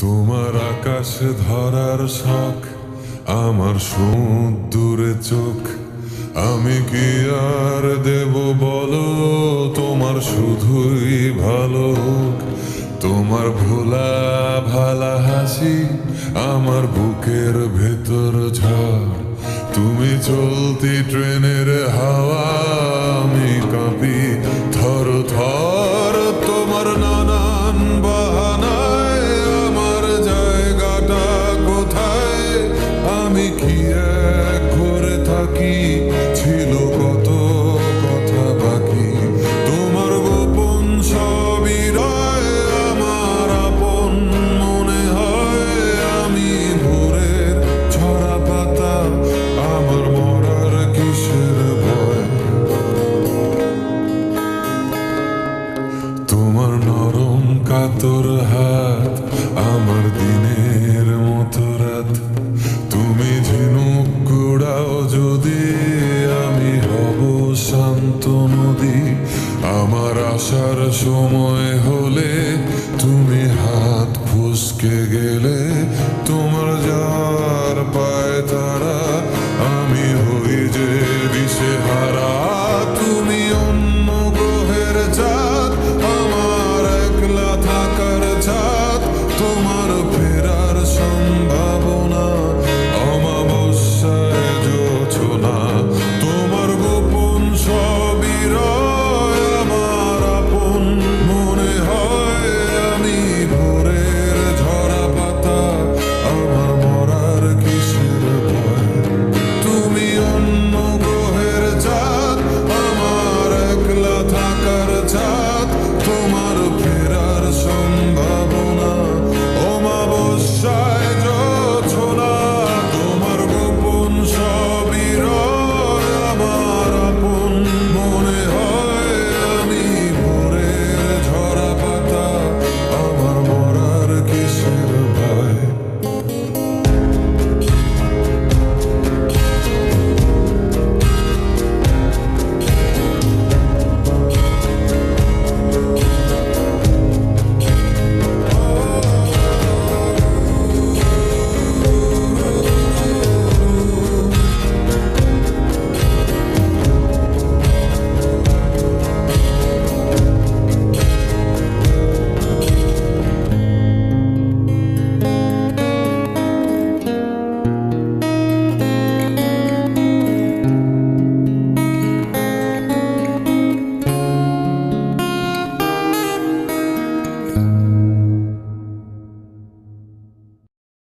তোমার আকাশে ধরার শখ, আমার সমুদ্রে চোখ। আমি কি আর দেব বলো, তোমার শুধুই ভালো হোক। তোমার ভোলা ভালা হাসি আমার বুকের ভেতর ঝড়। তুমি চলতি ট্রেনের হাওয়া, আমি কাঁপি থর থর। তোমার নানান বাহানায় আমার জায়গাটা কোথায়, আমি কি এক ঘরে থাকি, ছিল কত কথা বাকি। তোমার গোপন সবই রয় আমার আপন মনে হয়, আমি ভোরের ছড়া পাতা, আমার মরার কিসের ভয়। তোমার নরম কাতর হাত আমার দিনের মতো রাত। তুমি ঝিনুক কুড়াও যদি, আমি হব শান্ত নদী। আমার আসার সময় হলে তুমি হাত ফসকে গেলে,